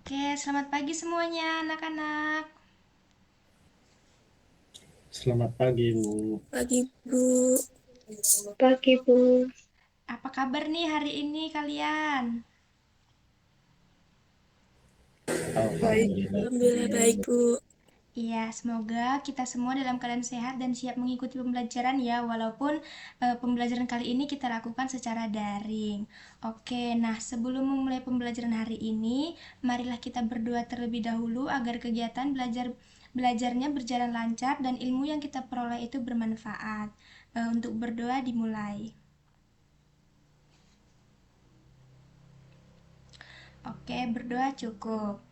Oke, selamat pagi semuanya anak-anak. Selamat pagi, Bu. Pagi, Bu. Pagi, Bu. Apa kabar nih hari ini kalian? Baik. Alhamdulillah. Alhamdulillah baik, Bu. Iya, semoga kita semua dalam keadaan sehat dan siap mengikuti pembelajaran ya, walaupun pembelajaran kali ini kita lakukan secara daring. Oke, nah sebelum memulai pembelajaran hari ini, marilah kita berdoa terlebih dahulu agar kegiatan belajarnya berjalan lancar dan ilmu yang kita peroleh itu bermanfaat. Untuk berdoa dimulai. Oke, berdoa cukup.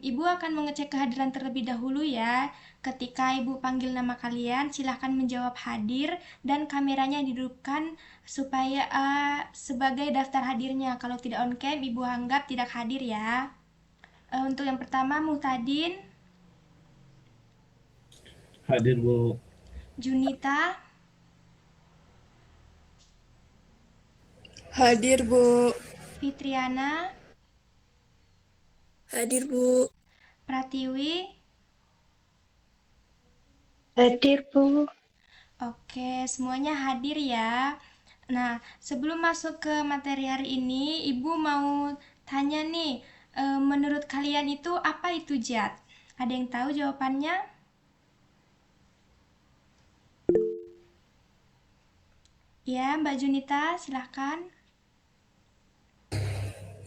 Ibu akan mengecek kehadiran terlebih dahulu ya. Ketika Ibu panggil nama kalian, silahkan menjawab hadir dan kameranya dihidupkan supaya sebagai daftar hadirnya. Kalau tidak on cam, Ibu anggap tidak hadir ya. Untuk yang pertama, Muhtadin, Hadir, Bu. Junita, Hadir, Bu. Fitriana, Hadir, Bu. Pratiwi. Hadir, Bu. Oke, semuanya hadir ya. Nah, sebelum masuk ke materi hari ini, Ibu mau tanya nih, menurut kalian itu apa itu jad? Ada yang tahu jawabannya? Ya, Mbak Junita, silahkan.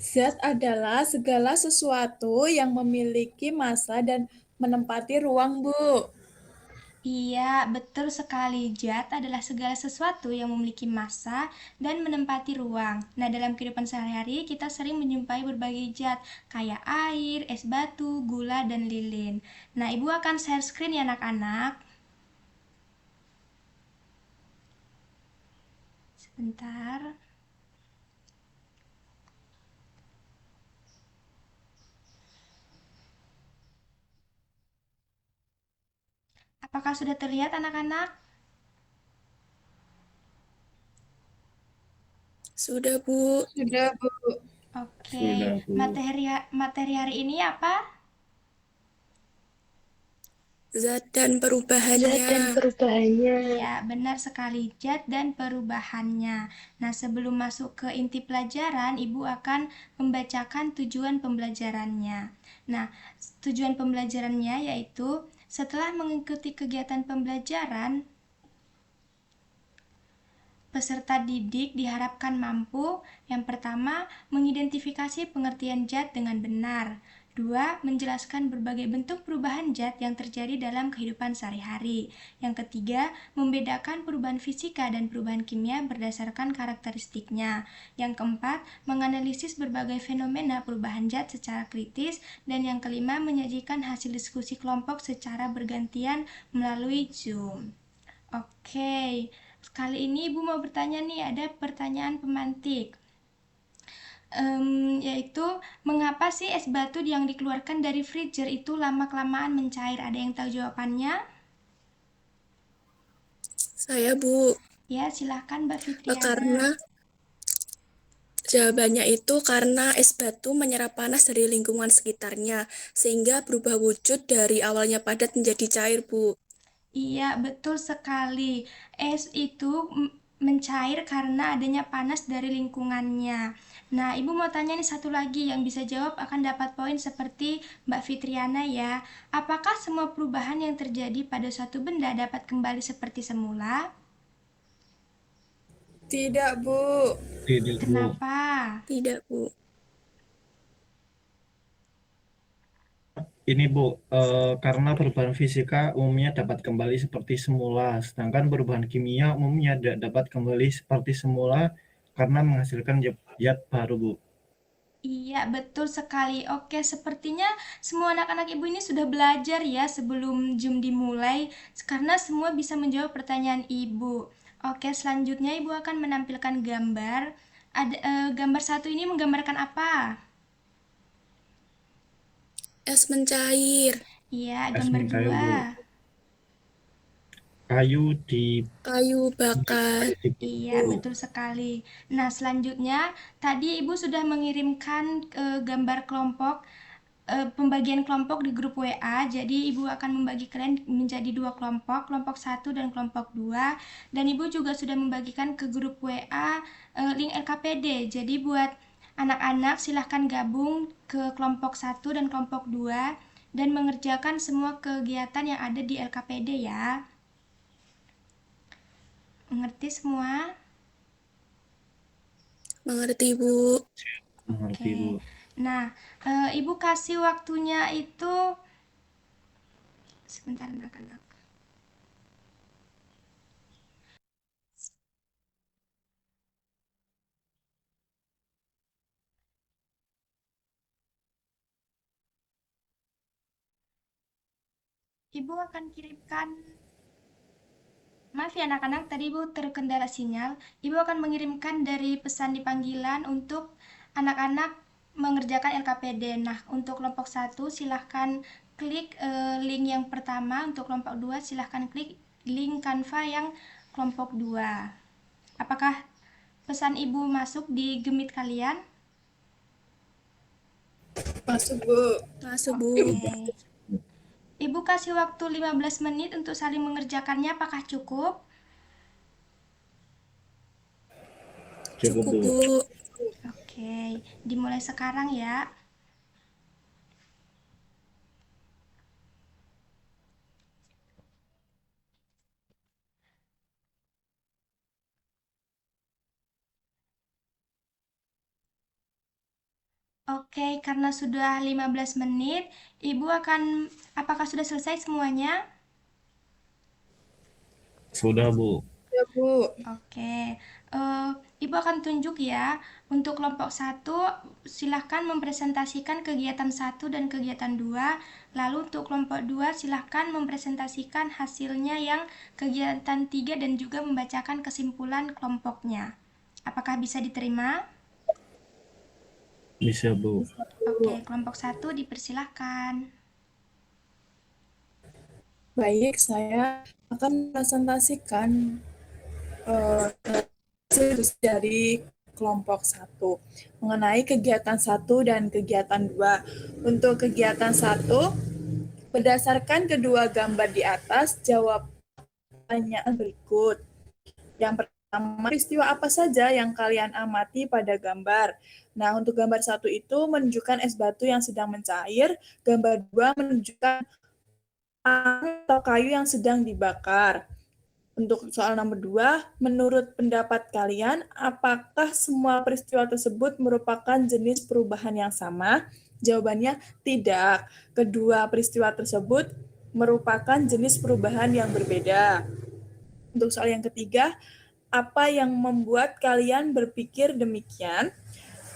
Zat adalah segala sesuatu yang memiliki massa dan menempati ruang, Bu. Iya, betul sekali. Zat adalah segala sesuatu yang memiliki massa dan menempati ruang. Nah, dalam kehidupan sehari-hari kita sering menjumpai berbagai zat kayak air, es batu, gula, dan lilin. Nah, Ibu akan share screen ya anak-anak. Sebentar. Apakah sudah terlihat anak-anak? Sudah, Bu. Sudah, Bu. Oke, Sudah, Bu. materi hari ini apa? Zat dan Zat perubahannya. dan perubahannya. Iya, benar sekali, zat dan perubahannya. Nah, sebelum masuk ke inti pelajaran, Ibu akan membacakan tujuan pembelajarannya. Nah, tujuan pembelajarannya yaitu setelah mengikuti kegiatan pembelajaran, peserta didik diharapkan mampu, yang pertama, mengidentifikasi pengertian zat dengan benar. Dua, menjelaskan berbagai bentuk perubahan zat yang terjadi dalam kehidupan sehari-hari. Yang ketiga, membedakan perubahan fisika dan perubahan kimia berdasarkan karakteristiknya. Yang keempat, menganalisis berbagai fenomena perubahan zat secara kritis. Dan yang kelima, menyajikan hasil diskusi kelompok secara bergantian melalui Zoom. Oke, kali ini Ibu mau bertanya nih, ada pertanyaan pemantik. Yaitu, mengapa sih es batu yang dikeluarkan dari freezer itu lama-kelamaan mencair? Ada yang tahu jawabannya? Saya, Bu. Ya, silahkan Mbak Fitriana. Karena jawabannya itu karena es batu menyerap panas dari lingkungan sekitarnya, sehingga berubah wujud dari awalnya padat menjadi cair, Bu. Iya, betul sekali. Es itu mencair karena adanya panas dari lingkungannya. Nah, Ibu mau tanya nih satu lagi, yang bisa jawab akan dapat poin seperti Mbak Fitriana ya. Apakah semua perubahan yang terjadi pada suatu benda dapat kembali seperti semula? Tidak, Bu. Tidak, Bu. Kenapa? Tidak, Bu. Ini, Bu, karena perubahan fisika umumnya dapat kembali seperti semula, sedangkan perubahan kimia umumnya tidak dapat kembali seperti semula karena menghasilkan zat baru, Bu. Iya, betul sekali. Oke, sepertinya semua anak-anak Ibu ini sudah belajar ya sebelum Zoom dimulai, karena semua bisa menjawab pertanyaan Ibu. Oke, selanjutnya Ibu akan menampilkan gambar. Gambar satu ini menggambarkan apa? Es mencair. Iya, Es gambar mencair, dua. Bu. Kayu di Kayu bakar. kayu di Iya, Bu. betul sekali. Nah, selanjutnya tadi Ibu sudah mengirimkan gambar kelompok. pembagian kelompok di grup WA. Jadi Ibu akan membagi kalian menjadi 2 kelompok, kelompok 1 dan kelompok 2. Dan Ibu juga sudah membagikan ke grup WA link LKPD. Jadi buat anak-anak silahkan gabung ke kelompok 1 dan kelompok 2 dan mengerjakan semua kegiatan yang ada di LKPD ya. Mengerti semua? Mengerti, Bu. Mengerti, Oke. Bu. Nah, Ibu kasih waktunya itu sebentar anak-anak. Ibu akan kirimkan, maaf ya anak-anak, tadi Ibu terkendala sinyal. Ibu akan mengirimkan dari pesan di panggilan untuk anak-anak mengerjakan LKPD. Nah, untuk kelompok 1 silahkan klik link yang pertama, untuk kelompok 2 silahkan klik link Canva yang kelompok 2. Apakah pesan Ibu masuk di Gemit kalian? Masuk, Bu. Masuk, Bu. Oke. Ibu kasih waktu 15 menit untuk saling mengerjakannya, apakah cukup? Cukup, Cukup, Bu. Bu. Oke, dimulai sekarang ya. Oke, karena sudah 15 menit, Ibu akan, apakah sudah selesai semuanya? Sudah, Bu. Ya, Bu. Oke, Ibu akan tunjuk ya. Untuk kelompok 1, silahkan mempresentasikan kegiatan 1 dan kegiatan 2. Lalu untuk kelompok 2, silahkan mempresentasikan hasilnya yang kegiatan 3 dan juga membacakan kesimpulan kelompoknya. Apakah bisa diterima? Bisa, Bu. Oke, kelompok 1 dipersilahkan. Baik, saya akan presentasikan hasil dari kelompok 1 mengenai kegiatan 1 dan kegiatan 2. Untuk kegiatan 1, berdasarkan kedua gambar di atas, jawab pertanyaan berikut. Yang pertama, peristiwa apa saja yang kalian amati pada gambar? Nah, untuk gambar 1 itu menunjukkan es batu yang sedang mencair, gambar 2 menunjukkan atau kayu yang sedang dibakar. Untuk soal nomor 2, menurut pendapat kalian, apakah semua peristiwa tersebut merupakan jenis perubahan yang sama? Jawabannya tidak. Kedua peristiwa tersebut merupakan jenis perubahan yang berbeda. Untuk soal yang ketiga, apa yang membuat kalian berpikir demikian?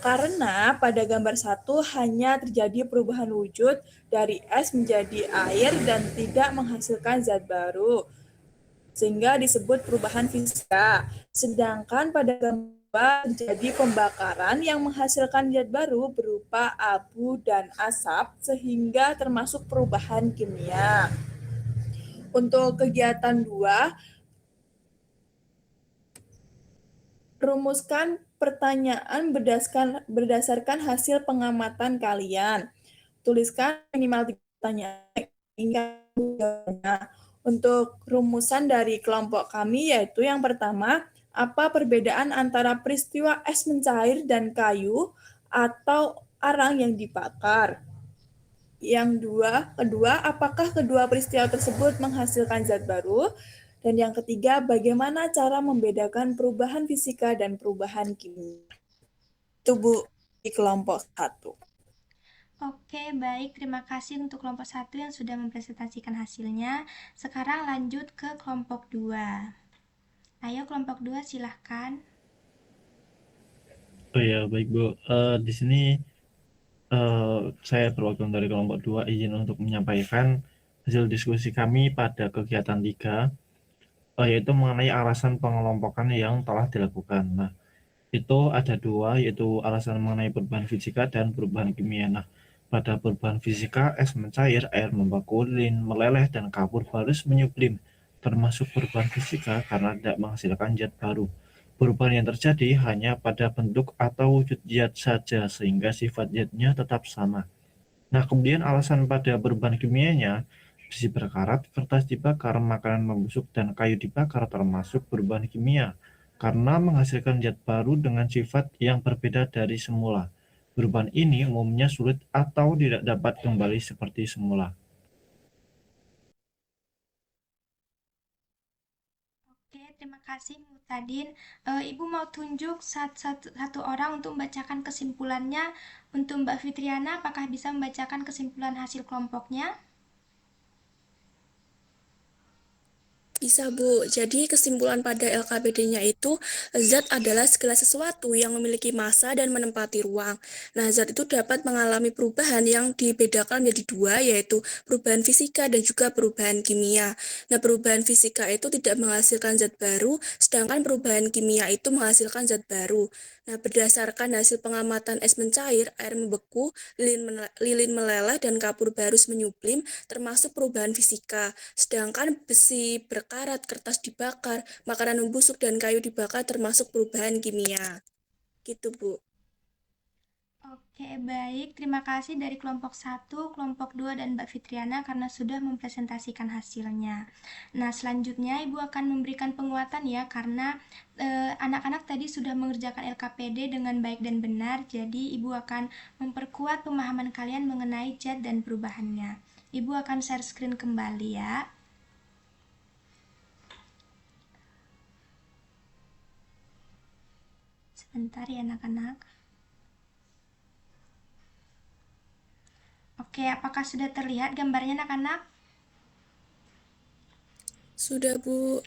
Karena pada gambar 1 hanya terjadi perubahan wujud dari es menjadi air dan tidak menghasilkan zat baru, sehingga disebut perubahan fisika. Sedangkan pada gambar terjadi pembakaran yang menghasilkan zat baru berupa abu dan asap, sehingga termasuk perubahan kimia. Untuk kegiatan 2, rumuskan pertanyaan berdasarkan hasil pengamatan kalian. Tuliskan minimal 3 pertanyaan hingga jawabannya. Untuk rumusan dari kelompok kami yaitu yang pertama, apa perbedaan antara peristiwa es mencair dan kayu atau arang yang dibakar? Yang kedua, apakah kedua peristiwa tersebut menghasilkan zat baru? Dan yang ketiga, bagaimana cara membedakan perubahan fisika dan perubahan kimia? Itu Bu, di kelompok 1. Oke, baik. Terima kasih untuk kelompok 1 yang sudah mempresentasikan hasilnya. Sekarang lanjut ke kelompok 2. Ayo kelompok 2 silahkan. Oh ya, baik, Bu. Di sini saya perwakilan dari kelompok 2 izin untuk menyampaikan hasil diskusi kami pada kegiatan 3, yaitu mengenai alasan pengelompokan yang telah dilakukan. Nah, itu ada 2, yaitu alasan mengenai perubahan fisika dan perubahan kimia. Nah, pada perubahan fisika, es mencair, air membeku, lilin meleleh, dan kapur harus menyublim, termasuk perubahan fisika karena tidak menghasilkan zat baru. Perubahan yang terjadi hanya pada bentuk atau wujud zat saja, sehingga sifat zatnya tetap sama. Nah, kemudian alasan pada perubahan kimianya, besi berkarat, kertas dibakar, makanan membusuk, dan kayu dibakar termasuk perubahan kimia, karena menghasilkan zat baru dengan sifat yang berbeda dari semula. Perubahan ini umumnya sulit atau tidak dapat kembali seperti semula. Oke, terima kasih Mutadin. Ibu mau tunjuk satu orang untuk membacakan kesimpulannya. Untuk Mbak Fitriana, apakah bisa membacakan kesimpulan hasil kelompoknya? Bisa, Bu. Jadi kesimpulan pada LKPD-nya itu, zat adalah segala sesuatu yang memiliki massa dan menempati ruang. Nah, zat itu dapat mengalami perubahan yang dibedakan menjadi dua, yaitu perubahan fisika dan juga perubahan kimia. Nah, perubahan fisika itu tidak menghasilkan zat baru, sedangkan perubahan kimia itu menghasilkan zat baru. Nah, berdasarkan hasil pengamatan es mencair, air membeku, lilin meleleh, dan kapur barus menyublim, termasuk perubahan fisika. Sedangkan besi berkarat, kertas dibakar, makanan membusuk, dan kayu dibakar termasuk perubahan kimia. Gitu, Bu. Oke, baik. Terima kasih dari kelompok 1, kelompok 2, dan Mbak Fitriana karena sudah mempresentasikan hasilnya. Nah, selanjutnya Ibu akan memberikan penguatan ya, karena anak-anak tadi sudah mengerjakan LKPD dengan baik dan benar, jadi Ibu akan memperkuat pemahaman kalian mengenai zat dan perubahannya. Ibu akan share screen kembali ya. Sebentar ya anak-anak. Oke, apakah sudah terlihat gambarnya anak-anak? Sudah, Bu.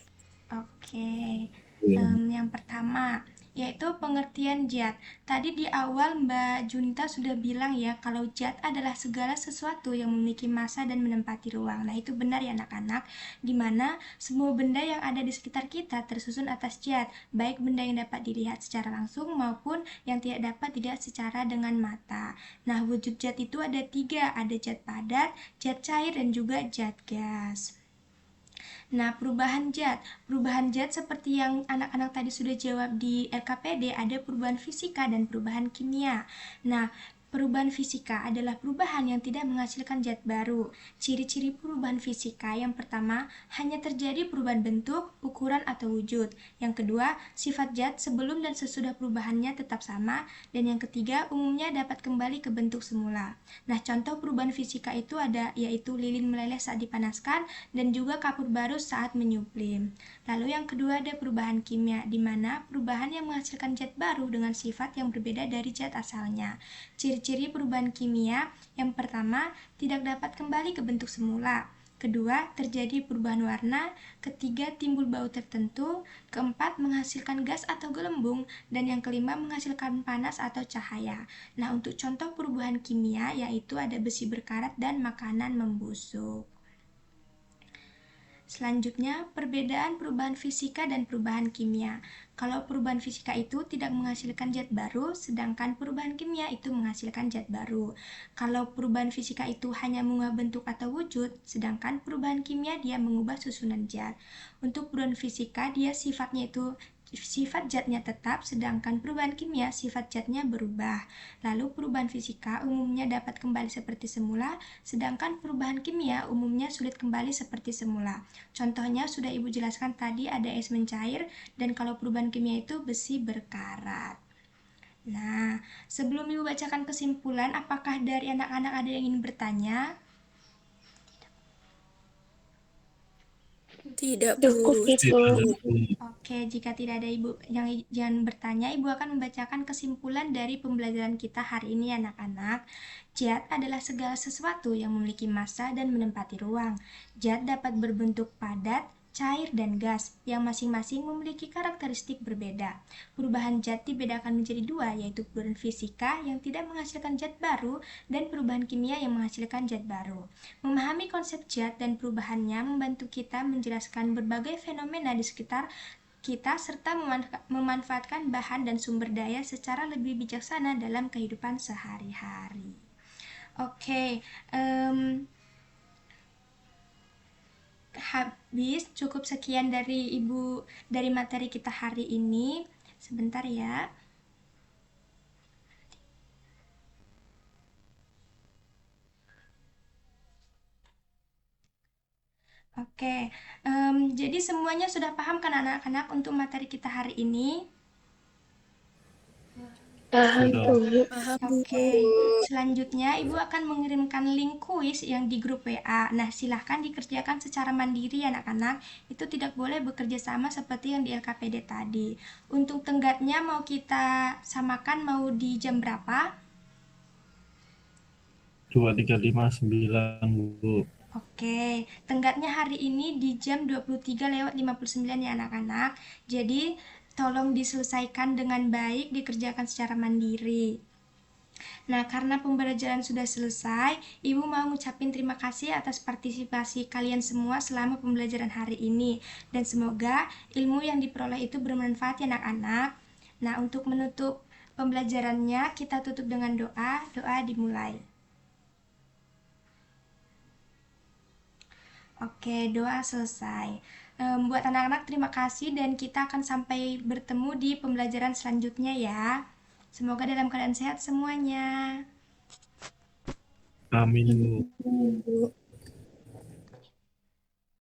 Oke, yang pertama yaitu pengertian zat. Tadi di awal Mbak Junita sudah bilang ya kalau zat adalah segala sesuatu yang memiliki massa dan menempati ruang. Nah itu benar ya anak-anak, dimana semua benda yang ada di sekitar kita tersusun atas zat, baik benda yang dapat dilihat secara langsung maupun yang tidak dapat dilihat secara dengan mata. Nah wujud zat itu ada tiga, ada zat padat, zat cair, dan juga zat gas. Nah, perubahan zat seperti yang anak-anak tadi sudah jawab di LKPD, ada perubahan fisika dan perubahan kimia. Nah, perubahan fisika adalah perubahan yang tidak menghasilkan zat baru. Ciri-ciri perubahan fisika yang pertama, hanya terjadi perubahan bentuk, ukuran, atau wujud. Yang kedua, sifat zat sebelum dan sesudah perubahannya tetap sama. Dan yang ketiga, umumnya dapat kembali ke bentuk semula. Nah, contoh perubahan fisika itu ada, yaitu lilin meleleh saat dipanaskan dan juga kapur barus saat menyublim. Lalu yang kedua ada perubahan kimia, di mana perubahan yang menghasilkan zat baru dengan sifat yang berbeda dari zat asalnya. Ciri-ciri perubahan kimia, yang pertama, tidak dapat kembali ke bentuk semula. Kedua, terjadi perubahan warna. Ketiga, timbul bau tertentu. Keempat, menghasilkan gas atau gelembung. Dan yang kelima, menghasilkan panas atau cahaya. Nah, untuk contoh perubahan kimia, yaitu ada besi berkarat dan makanan membusuk. Selanjutnya, perbedaan perubahan fisika dan perubahan kimia. Kalau perubahan fisika itu tidak menghasilkan zat baru, sedangkan perubahan kimia itu menghasilkan zat baru. Kalau perubahan fisika itu hanya mengubah bentuk atau wujud, sedangkan perubahan kimia dia mengubah susunan zat. Untuk perubahan fisika, dia sifat zatnya tetap, sedangkan perubahan kimia sifat zatnya berubah. Lalu perubahan fisika umumnya dapat kembali seperti semula, sedangkan perubahan kimia umumnya sulit kembali seperti semula. Contohnya sudah Ibu jelaskan tadi, ada es mencair, dan kalau perubahan kimia itu besi berkarat. Nah, sebelum Ibu bacakan kesimpulan, apakah dari anak-anak ada yang ingin bertanya? Tidak, Cukup Bu. itu. Oke, jika tidak ada Ibu yang jangan bertanya, Ibu akan membacakan kesimpulan dari pembelajaran kita hari ini anak-anak. Zat adalah segala sesuatu yang memiliki massa dan menempati ruang. Zat dapat berbentuk padat, cair, dan gas yang masing-masing memiliki karakteristik berbeda. Perubahan zat dibedakan menjadi dua, yaitu perubahan fisika yang tidak menghasilkan zat baru dan perubahan kimia yang menghasilkan zat baru. Memahami konsep zat dan perubahannya membantu kita menjelaskan berbagai fenomena di sekitar kita serta memanfaatkan bahan dan sumber daya secara lebih bijaksana dalam kehidupan sehari-hari. Oke, habis cukup sekian dari Ibu dari materi kita hari ini. Sebentar ya. Oke, jadi semuanya sudah paham kan anak-anak untuk materi kita hari ini? Paham, Sudah. Bu. Paham, Bu. Oke, selanjutnya Ibu akan mengirimkan link kuis yang di grup WA. Nah, silahkan dikerjakan secara mandiri ya anak-anak. Itu tidak boleh bekerja sama seperti yang di LKPD tadi. Untuk tenggatnya mau kita samakan mau di jam berapa? 2359, Bu. Oke, tenggatnya hari ini di jam 23:59 ya anak-anak. Jadi, tolong diselesaikan dengan baik, dikerjakan secara mandiri. Nah, karena pembelajaran sudah selesai, Ibu mau ngucapin terima kasih atas partisipasi kalian semua selama pembelajaran hari ini. Dan semoga ilmu yang diperoleh itu bermanfaat ya anak-anak. Nah, untuk menutup pembelajarannya, kita tutup dengan doa. Doa dimulai. Oke, doa selesai. Buat anak-anak terima kasih dan kita akan sampai bertemu di pembelajaran selanjutnya ya. Semoga dalam keadaan sehat semuanya. Amin, Bu. Bu.